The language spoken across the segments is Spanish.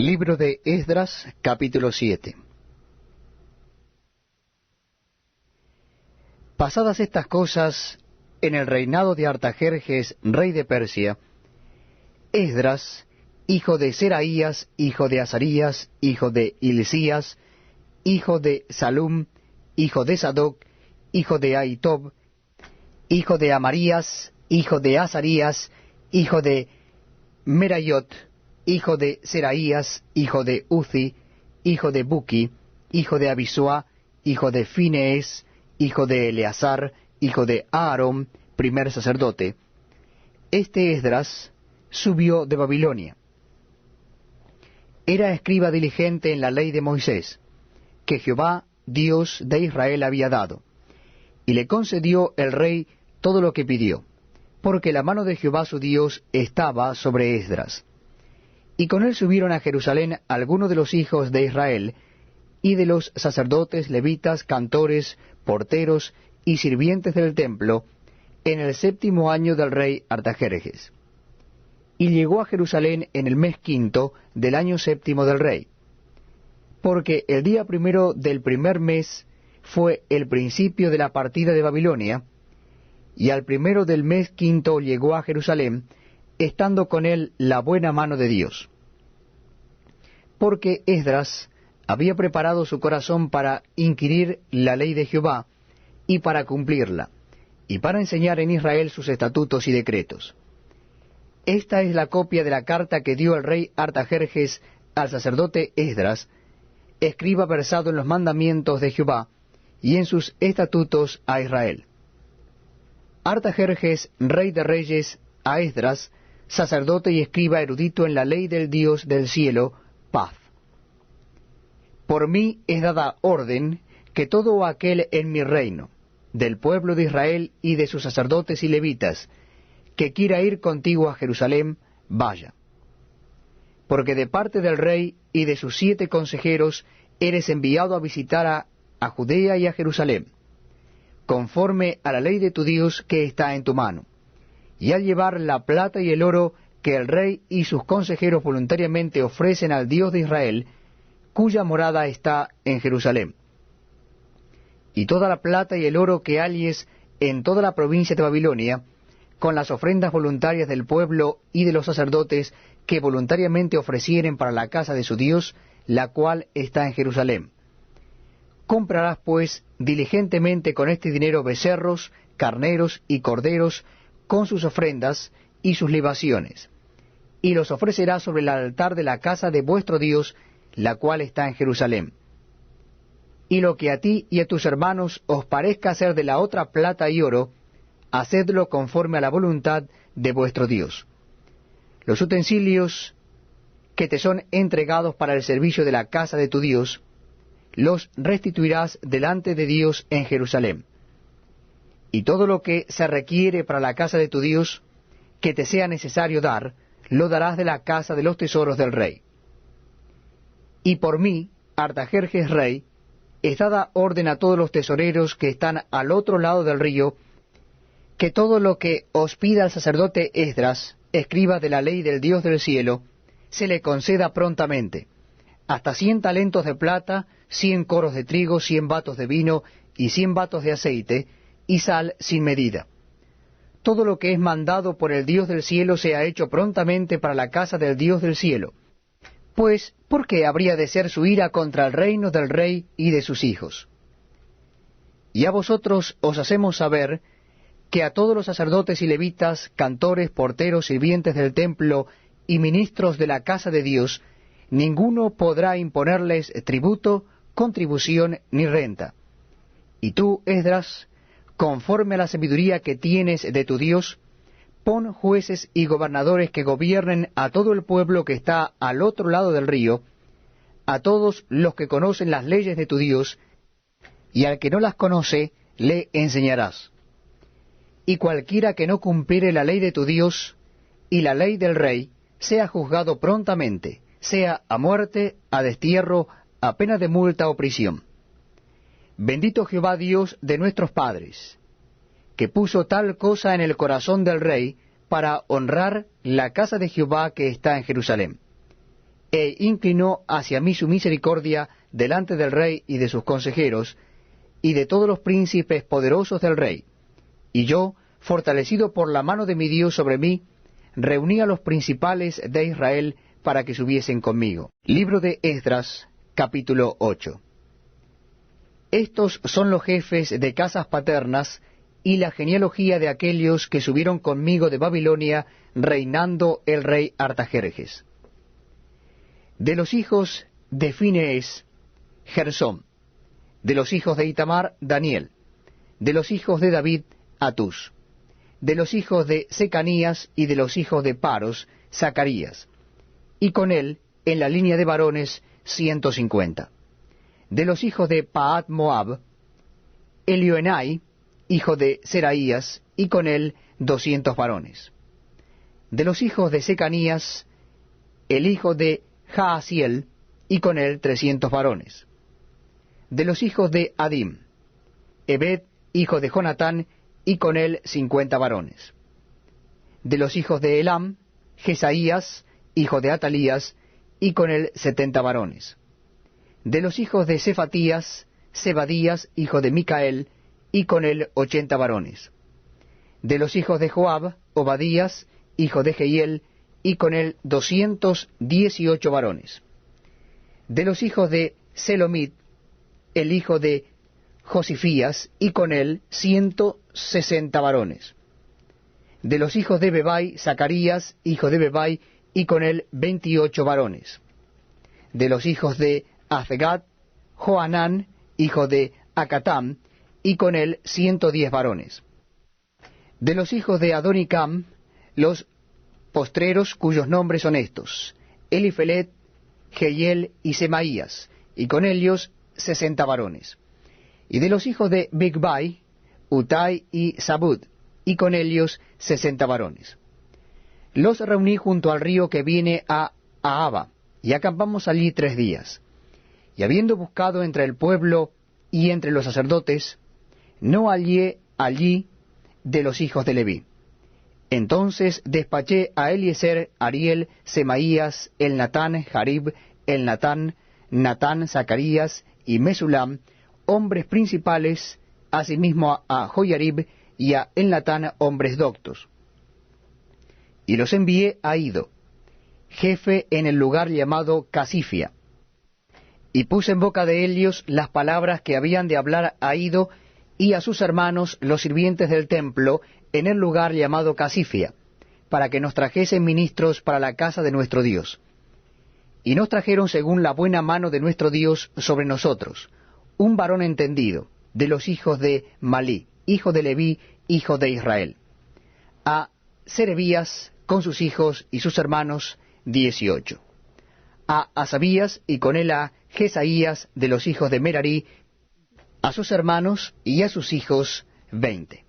Libro de Esdras, capítulo 7. Pasadas estas cosas, en el reinado de Artajerjes, rey de Persia, Esdras, hijo de Seraías, hijo de Azarías, hijo de Hilcías, hijo de Salum, hijo de Sadoc, hijo de Ahitob, hijo de Amarías, hijo de Azarías, hijo de Merayot, hijo de Seraías, hijo de Uzi, hijo de Buki, hijo de Abisua, hijo de Finees, hijo de Eleazar, hijo de Aarón, primer sacerdote. Este Esdras subió de Babilonia. Era escriba diligente en la ley de Moisés, que Jehová, Dios de Israel, había dado, y le concedió el rey todo lo que pidió, porque la mano de Jehová su Dios estaba sobre Esdras. Y con él subieron a Jerusalén algunos de los hijos de Israel, y de los sacerdotes, levitas, cantores, porteros y sirvientes del templo, en el 7º año del rey Artajerjes. Y llegó a Jerusalén en el mes 5 del año 7 del rey, porque el día 1 del primer mes fue el principio de la partida de Babilonia, y al 1 del mes 5 llegó a Jerusalén, estando con él la buena mano de Dios. Porque Esdras había preparado su corazón para inquirir la ley de Jehová, y para cumplirla, y para enseñar en Israel sus estatutos y decretos. Esta es la copia de la carta que dio el rey Artajerjes al sacerdote Esdras, escriba versado en los mandamientos de Jehová, y en sus estatutos a Israel. Artajerjes, rey de reyes, a Esdras, sacerdote y escriba erudito en la ley del Dios del cielo, paz. Por mí es dada orden que todo aquel en mi reino, del pueblo de Israel y de sus sacerdotes y levitas, que quiera ir contigo a Jerusalén, vaya. Porque de parte del rey y de sus 7 consejeros eres enviado a visitar a Judea y a Jerusalén, conforme a la ley de tu Dios que está en tu mano, y al llevar la plata y el oro que el rey y sus consejeros voluntariamente ofrecen al Dios de Israel, cuya morada está en Jerusalén. Y toda la plata y el oro que halles en toda la provincia de Babilonia, con las ofrendas voluntarias del pueblo y de los sacerdotes que voluntariamente ofrecieren para la casa de su Dios, la cual está en Jerusalén. Comprarás pues diligentemente con este dinero becerros, carneros y corderos, con sus ofrendas y sus libaciones, y los ofrecerás sobre el altar de la casa de vuestro Dios, la cual está en Jerusalén. Y lo que a ti y a tus hermanos os parezca ser de la otra plata y oro, hacedlo conforme a la voluntad de vuestro Dios. Los utensilios que te son entregados para el servicio de la casa de tu Dios, los restituirás delante de Dios en Jerusalén. Y todo lo que se requiere para la casa de tu Dios, que te sea necesario dar, lo darás de la casa de los tesoros del rey. Y por mí, Artajerjes rey, es dada orden a todos los tesoreros que están al otro lado del río, que todo lo que os pida el sacerdote Esdras, escriba de la ley del Dios del cielo, se le conceda prontamente, hasta 100 talentos de plata, 100 coros de trigo, 100 batos de vino y 100 batos de aceite, y sal sin medida. Todo lo que es mandado por el Dios del cielo sea hecho prontamente para la casa del Dios del cielo. Pues, ¿por qué habría de ser su ira contra el reino del rey y de sus hijos? Y a vosotros os hacemos saber que a todos los sacerdotes y levitas, cantores, porteros, sirvientes del templo y ministros de la casa de Dios, ninguno podrá imponerles tributo, contribución ni renta. Y tú, Esdras, conforme a la sabiduría que tienes de tu Dios, pon jueces y gobernadores que gobiernen a todo el pueblo que está al otro lado del río, a todos los que conocen las leyes de tu Dios, y al que no las conoce, le enseñarás. Y cualquiera que no cumpliere la ley de tu Dios y la ley del rey, sea juzgado prontamente, sea a muerte, a destierro, a pena de multa o prisión. Bendito Jehová Dios de nuestros padres, que puso tal cosa en el corazón del rey para honrar la casa de Jehová que está en Jerusalén. e inclinó hacia mí su misericordia delante del rey y de sus consejeros, y de todos los príncipes poderosos del rey. Y yo, fortalecido por la mano de mi Dios sobre mí, reuní a los principales de Israel para que subiesen conmigo. Libro de Esdras, capítulo 8. Estos son los jefes de casas paternas y la genealogía de aquellos que subieron conmigo de Babilonia, reinando el rey Artajerjes. De los hijos de Finees, Gersón. De los hijos de Itamar, Daniel. De los hijos de David, Atús. De los hijos de Secanías y de los hijos de Paros, Zacarías. Y con él, en la línea de varones, 150. De los hijos de Pahat Moab, Elioenai, hijo de Seraías, y con él 200 varones. De los hijos de Secanías, el hijo de Jaasiel, y con él 300 varones. De los hijos de Adim, Ebed, hijo de Jonatán, y con él 50 varones. De los hijos de Elam, Jesaías, hijo de Atalías, y con él 70 varones. De los hijos de Cefatías, Zebadías, hijo de Micael, y con él 80 varones. De los hijos de Joab, Obadías, hijo de Jehiel, y con él 218 varones. De los hijos de Selomit, el hijo de Josifías, y con él 160 varones. De los hijos de Bebai, Zacarías, hijo de Bebai, y con él 28 varones. De los hijos de Azgad, Joanán, hijo de Acatam, y con él 110 varones. De los hijos de Adonicam, los postreros cuyos nombres son estos: Elifelet, Jehiel y Semaías, y con ellos 60 varones. Y de los hijos de Bigvai, Utai y Zabud, y con ellos 60 varones. Los reuní junto al río que viene a Ahaba, y acampamos allí 3 días. Y habiendo buscado entre el pueblo y entre los sacerdotes, no hallé allí de los hijos de Leví. Entonces despaché a Eliezer, Ariel, Semaías, Elnatán, Jarib, Elnatán, Natán, Zacarías y Mesulam, hombres principales, asimismo a Joyarib y a Elnatán, hombres doctos. Y los envié a Ido, jefe en el lugar llamado Casifia. Y puse en boca de ellos las palabras que habían de hablar a Ido y a sus hermanos, los sirvientes del templo, en el lugar llamado Casifia, para que nos trajesen ministros para la casa de nuestro Dios. Y nos trajeron según la buena mano de nuestro Dios sobre nosotros, un varón entendido, de los hijos de Malí, hijo de Leví, hijo de Israel. A Serebías, con sus hijos y sus hermanos, 18. A Asabías, y con él a Jesaías, de los hijos de Merarí, a sus hermanos y a sus hijos, 20.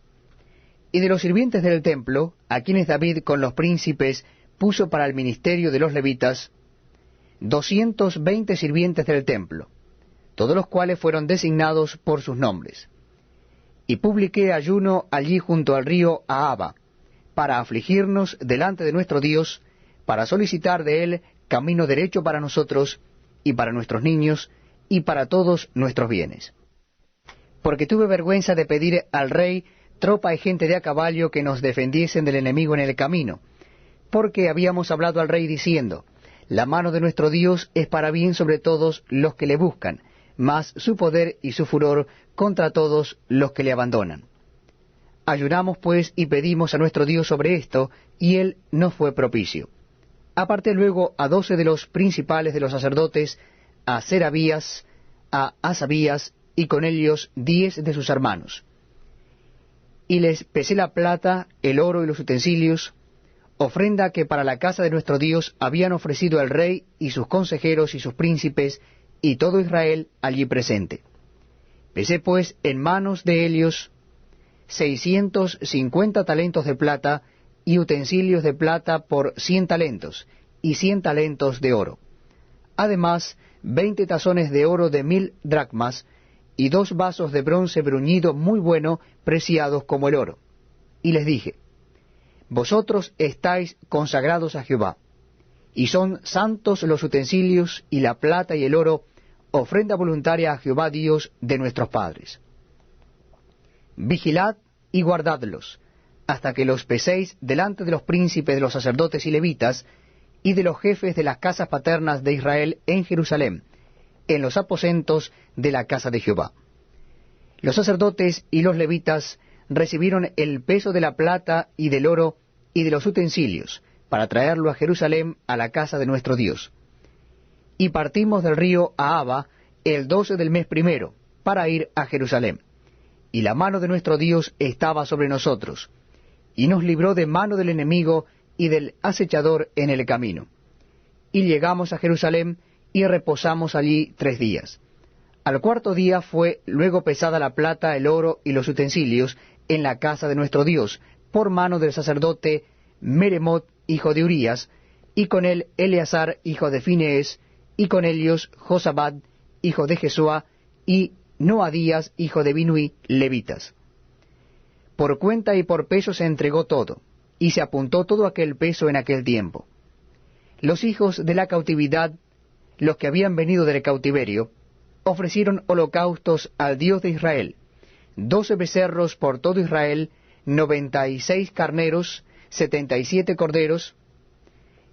Y de los sirvientes del templo, a quienes David con los príncipes puso para el ministerio de los levitas, 220 sirvientes del templo, todos los cuales fueron designados por sus nombres. Y publiqué ayuno allí junto al río Ahaba, para afligirnos delante de nuestro Dios, para solicitar de él camino derecho para nosotros, y para nuestros niños, y para todos nuestros bienes. Porque tuve vergüenza de pedir al rey tropa y gente de a caballo que nos defendiesen del enemigo en el camino, porque habíamos hablado al rey diciendo: la mano de nuestro Dios es para bien sobre todos los que le buscan, mas su poder y su furor contra todos los que le abandonan. Ayunamos pues y pedimos a nuestro Dios sobre esto, y él nos fue propicio. Aparté luego a 12 de los principales de los sacerdotes, a Serabías, a Asabías, y con ellos 10 de sus hermanos. Y les pesé la plata, el oro y los utensilios, ofrenda que para la casa de nuestro Dios habían ofrecido el rey y sus consejeros y sus príncipes, y todo Israel allí presente. Pesé pues en manos de ellos 650 talentos de plata, y utensilios de plata por 100 talentos, y 100 talentos de oro. Además, 20 tazones de oro de 1000 dracmas, y 2 vasos de bronce bruñido muy bueno, preciados como el oro. Y les dije: vosotros estáis consagrados a Jehová, y son santos los utensilios y la plata y el oro, ofrenda voluntaria a Jehová Dios de nuestros padres. Vigilad y guardadlos, hasta que los peséis delante de los príncipes de los sacerdotes y levitas, y de los jefes de las casas paternas de Israel en Jerusalén, en los aposentos de la casa de Jehová. Los sacerdotes y los levitas recibieron el peso de la plata y del oro y de los utensilios, para traerlo a Jerusalén a la casa de nuestro Dios. Y partimos del río Ahava el 12 del mes primero, para ir a Jerusalén. Y la mano de nuestro Dios estaba sobre nosotros, y nos libró de mano del enemigo y del acechador en el camino. Y llegamos a Jerusalén, y reposamos allí 3 días. Al cuarto día fue luego pesada la plata, el oro y los utensilios en la casa de nuestro Dios, por mano del sacerdote Meremot, hijo de Urías, y con él Eleazar, hijo de Finees, y con ellos Josabad, hijo de Jesúa, y Noadías, hijo de Binui, levitas. Por cuenta y por peso se entregó todo, y se apuntó todo aquel peso en aquel tiempo. Los hijos de la cautividad, los que habían venido del cautiverio, ofrecieron holocaustos al Dios de Israel, 12 becerros por todo Israel, 96 carneros, 77 corderos,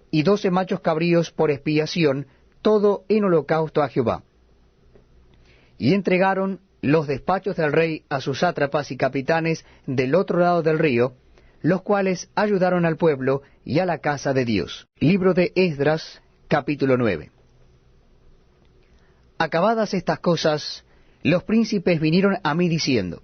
y 12 machos cabríos por expiación, todo en holocausto a Jehová. Y entregaron los despachos del rey a sus sátrapas y capitanes del otro lado del río, los cuales ayudaron al pueblo y a la casa de Dios. Libro de Esdras, capítulo 9. Acabadas estas cosas, los príncipes vinieron a mí diciendo: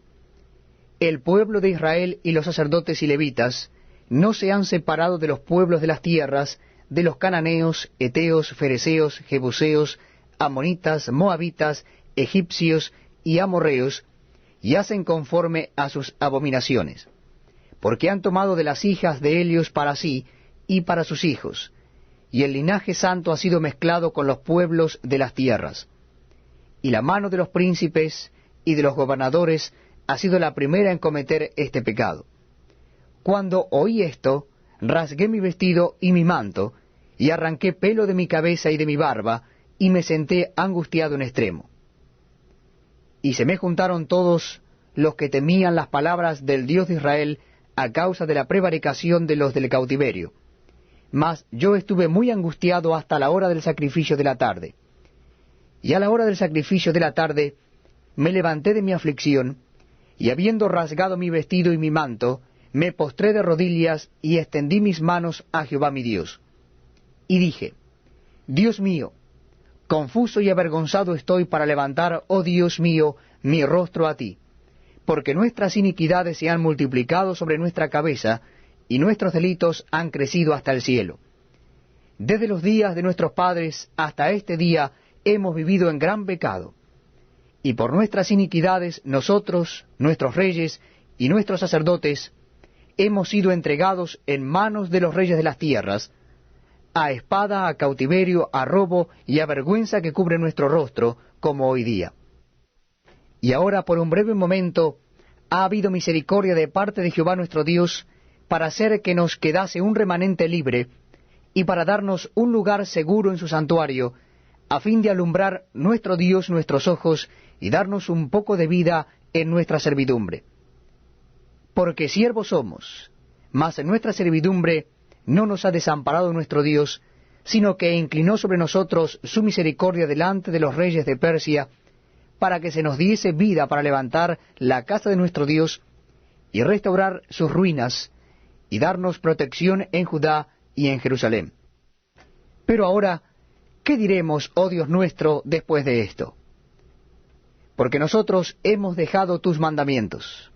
El pueblo de Israel y los sacerdotes y levitas no se han separado de los pueblos de las tierras, de los cananeos, heteos, fereceos, jebuseos, amonitas, moabitas, egipcios y amorreos, y hacen conforme a sus abominaciones, porque han tomado de las hijas de ellos para sí y para sus hijos, y el linaje santo ha sido mezclado con los pueblos de las tierras. Y la mano de los príncipes y de los gobernadores ha sido la primera en cometer este pecado. Cuando oí esto, rasgué mi vestido y mi manto, y arranqué pelo de mi cabeza y de mi barba, y me senté angustiado en extremo. Y se me juntaron todos los que temían las palabras del Dios de Israel a causa de la prevaricación de los del cautiverio. Mas yo estuve muy angustiado hasta la hora del sacrificio de la tarde. Y a la hora del sacrificio de la tarde me levanté de mi aflicción, y habiendo rasgado mi vestido y mi manto, me postré de rodillas y extendí mis manos a Jehová mi Dios. Y dije: Dios mío, confuso y avergonzado estoy para levantar, oh Dios mío, mi rostro a ti, porque nuestras iniquidades se han multiplicado sobre nuestra cabeza, y nuestros delitos han crecido hasta el cielo. Desde los días de nuestros padres hasta este día hemos vivido en gran pecado, y por nuestras iniquidades nosotros, nuestros reyes y nuestros sacerdotes, hemos sido entregados en manos de los reyes de las tierras, a espada, a cautiverio, a robo y a vergüenza que cubre nuestro rostro, como hoy día. Y ahora por un breve momento ha habido misericordia de parte de Jehová nuestro Dios, para hacer que nos quedase un remanente libre, y para darnos un lugar seguro en su santuario, a fin de alumbrar nuestro Dios nuestros ojos, y darnos un poco de vida en nuestra servidumbre. Porque siervos somos, mas en nuestra servidumbre no nos ha desamparado nuestro Dios, sino que inclinó sobre nosotros su misericordia delante de los reyes de Persia, para que se nos diese vida para levantar la casa de nuestro Dios, y restaurar sus ruinas, y darnos protección en Judá y en Jerusalén. Pero ahora, ¿qué diremos, oh Dios nuestro, después de esto? Porque nosotros hemos dejado tus mandamientos,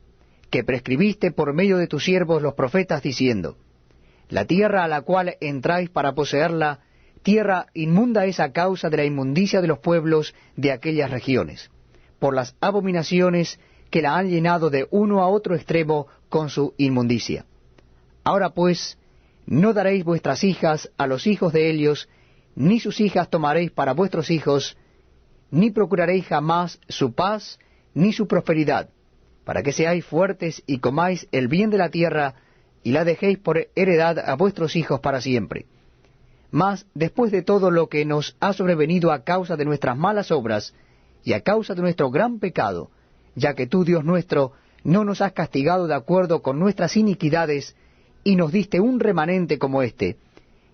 que prescribiste por medio de tus siervos los profetas, diciendo: La tierra a la cual entráis para poseerla, tierra inmunda es a causa de la inmundicia de los pueblos de aquellas regiones, por las abominaciones que la han llenado de uno a otro extremo con su inmundicia. Ahora pues, no daréis vuestras hijas a los hijos de ellos, ni sus hijas tomaréis para vuestros hijos, ni procuraréis jamás su paz, ni su prosperidad, para que seáis fuertes y comáis el bien de la tierra, y la dejéis por heredad a vuestros hijos para siempre. Mas, después de todo lo que nos ha sobrevenido a causa de nuestras malas obras, y a causa de nuestro gran pecado, ya que tú, Dios nuestro, no nos has castigado de acuerdo con nuestras iniquidades, y nos diste un remanente como este,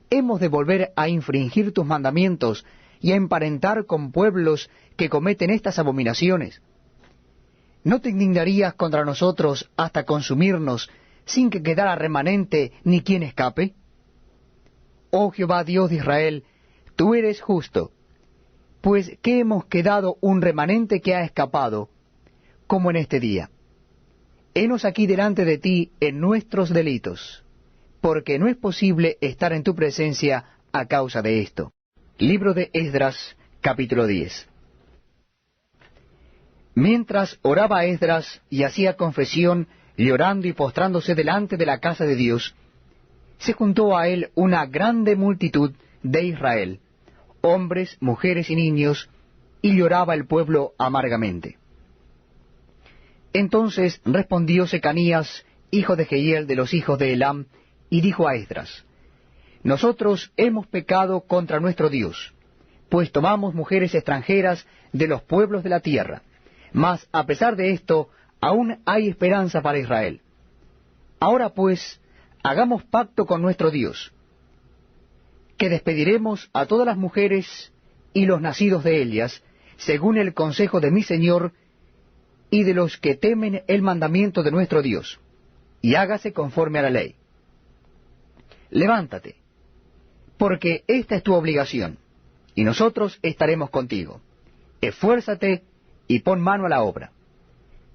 ¿hemos de volver a infringir tus mandamientos, y a emparentar con pueblos que cometen estas abominaciones? ¿No te indignarías contra nosotros hasta consumirnos, sin que quedara remanente ni quien escape? Oh Jehová Dios de Israel, tú eres justo, pues que hemos quedado un remanente que ha escapado, como en este día. Henos aquí delante de ti en nuestros delitos, porque no es posible estar en tu presencia a causa de esto. Libro de Esdras, capítulo 10. Mientras oraba Esdras y hacía confesión, llorando y postrándose delante de la casa de Dios, se juntó a él una grande multitud de Israel, hombres, mujeres y niños, y lloraba el pueblo amargamente. Entonces respondió Secanías, hijo de Jehiel de los hijos de Elam, y dijo a Esdras: Nosotros hemos pecado contra nuestro Dios, pues tomamos mujeres extranjeras de los pueblos de la tierra, mas a pesar de esto, aún hay esperanza para Israel. Ahora pues, hagamos pacto con nuestro Dios, que despediremos a todas las mujeres y los nacidos de ellas, según el consejo de mi Señor y de los que temen el mandamiento de nuestro Dios, y hágase conforme a la ley. Levántate, porque esta es tu obligación, y nosotros estaremos contigo. Esfuérzate y pon mano a la obra.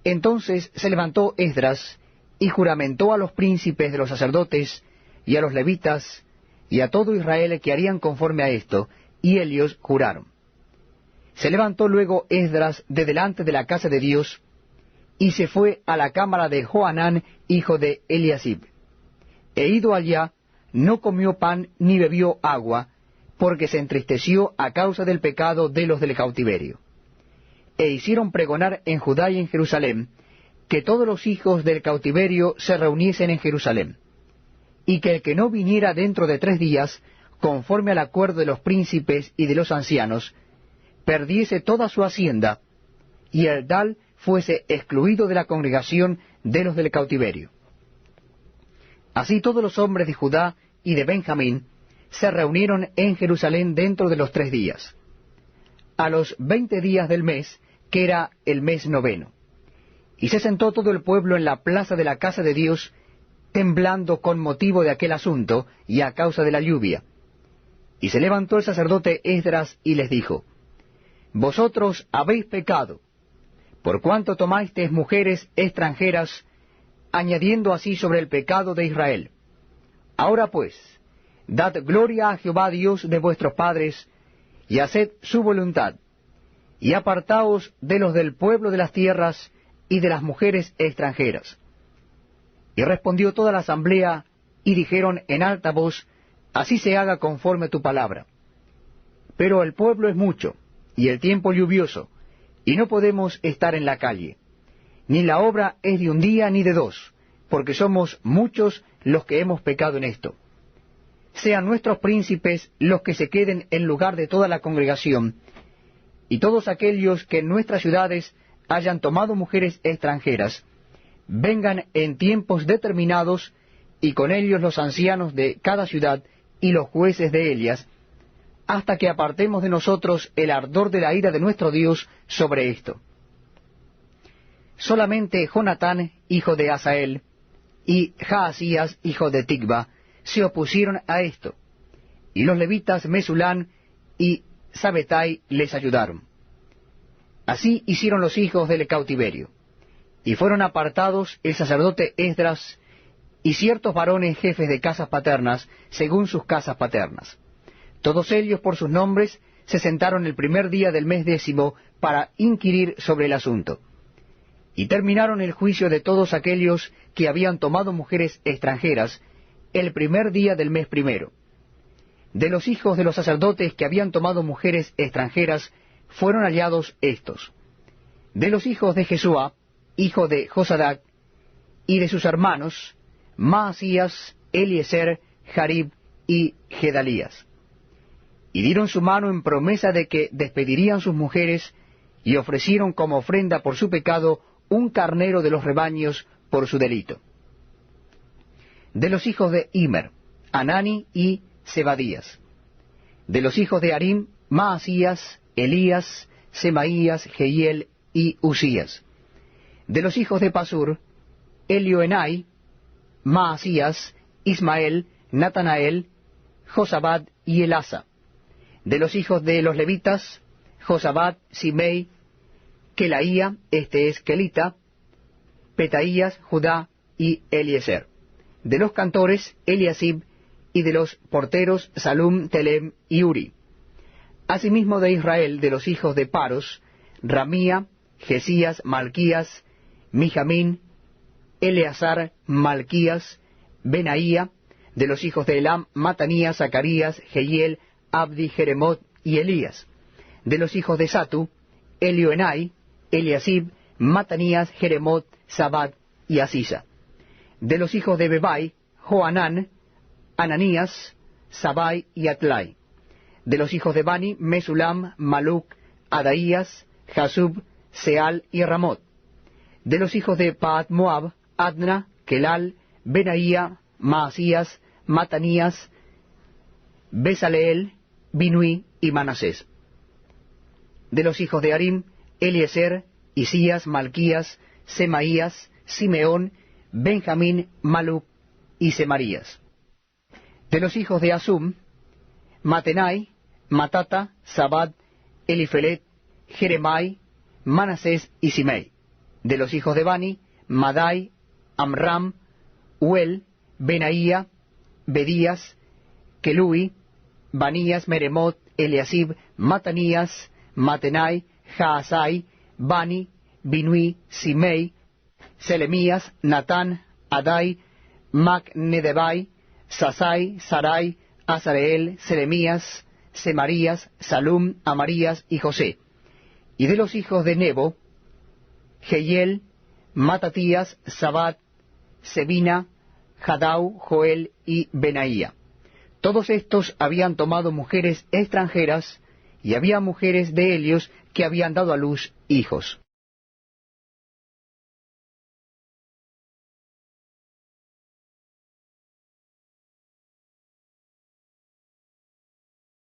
Entonces se levantó Esdras, y juramentó a los príncipes de los sacerdotes, y a los levitas, y a todo Israel que harían conforme a esto, y ellos juraron. Se levantó luego Esdras de delante de la casa de Dios, y se fue a la cámara de Johanán, hijo de Eliasib. E ido allá, no comió pan ni bebió agua, porque se entristeció a causa del pecado de los del cautiverio. E hicieron pregonar en Judá y en Jerusalén, que todos los hijos del cautiverio se reuniesen en Jerusalén, y que el que no viniera dentro de 3 días, conforme al acuerdo de los príncipes y de los ancianos, perdiese toda su hacienda, y el tal fuese excluido de la congregación de los del cautiverio. Así todos los hombres de Judá y de Benjamín se reunieron en Jerusalén dentro de los 3 días, a los 20 días del mes, que era el mes 9. Y se sentó todo el pueblo en la plaza de la casa de Dios, temblando con motivo de aquel asunto y a causa de la lluvia. Y se levantó el sacerdote Esdras y les dijo: Vosotros habéis pecado, por cuanto tomasteis mujeres extranjeras, añadiendo así sobre el pecado de Israel. Ahora pues, dad gloria a Jehová Dios de vuestros padres, y haced su voluntad, y apartaos de los del pueblo de las tierras y de las mujeres extranjeras. Y respondió toda la asamblea, y dijeron en alta voz: Así se haga conforme tu palabra. Pero el pueblo es mucho, y el tiempo lluvioso, y no podemos estar en la calle. Ni la obra es de un día ni de 2, porque somos muchos los que hemos pecado en esto. Sean nuestros príncipes los que se queden en lugar de toda la congregación, y todos aquellos que en nuestras ciudades hayan tomado mujeres extranjeras, vengan en tiempos determinados, y con ellos los ancianos de cada ciudad y los jueces de ellas, hasta que apartemos de nosotros el ardor de la ira de nuestro Dios sobre esto. Solamente Jonatán, hijo de Asael, y Jaasías, hijo de Ticva, se opusieron a esto, y los levitas Mesulán y Sabetai les ayudaron. Así hicieron los hijos del cautiverio, y fueron apartados el sacerdote Esdras y ciertos varones jefes de casas paternas, según sus casas paternas. Todos ellos por sus nombres se sentaron el primer día del mes 10 para inquirir sobre el asunto. Y terminaron el juicio de todos aquellos que habían tomado mujeres extranjeras el primer día del mes 1. De los hijos de los sacerdotes que habían tomado mujeres extranjeras fueron hallados estos: de los hijos de Jesúa, hijo de Josadac, y de sus hermanos, Maasías, Eliezer, Jarib y Gedalías. y dieron su mano en promesa de que despedirían sus mujeres, y ofrecieron como ofrenda por su pecado un carnero de los rebaños por su delito. De los hijos de Immer, Anani y Zebadías. De los hijos de Harim, Maasías, Elías, Semaías, Jehiel y Usías. De los hijos de Pasur, Elioenai, Maasías, Ismael, Natanael, Josabad y Elasa. De los hijos de los levitas, Josabad, Simei, Kelaía, este es Kelita, Petaías, Judá y Eliezer. De los cantores, Eliasib, y de los porteros, Salum, Telem y Uri. Asimismo de Israel, de los hijos de Paros, Ramía, Jesías, Malquías, Mijamín, Eleazar, Malquías, Benaía. De los hijos de Elam, Matanías, Zacarías, Jehiel, Abdi, Jeremot y Elías. De los hijos de Satu, Elioenai, Eliasib, Matanías, Jeremot, Zabad y Asisa. De los hijos de Bebai, Joanán, Ananías, Sabai y Atlai. De los hijos de Bani, Mesulam, Maluc, Adaías, Jasub, Seal y Ramot. De los hijos de Paat Moab, Adna, Kelal, Benaía, Maasías, Matanías, Besaleel, Binui y Manasés. De los hijos de Harim, Eliezer, Isías, Malquías, Semaías, Simeón, Benjamín, Maluc y Semarías. De los hijos de Asum, Matenai, Matata, Zabad, Elifelet, Jeremai, Manasés y Simei. De los hijos de Bani, Madai, Amram, Uel, Benaía, Bedías, Kelui, Banías, Meremot, Eliasib, Matanías, Matenai, Jaasai, Bani, Binui, Simei, Selemías, Natán, Adai, Macnedebai, Sasai, Sarai, Azareel, Selemías, Semarías, Salum, Amarías y José. Y de los hijos de Nebo, Jehiel, Matatías, Zabad, Sebina, Jadau, Joel y Benaía. Todos estos habían tomado mujeres extranjeras, y había mujeres de ellos que habían dado a luz hijos.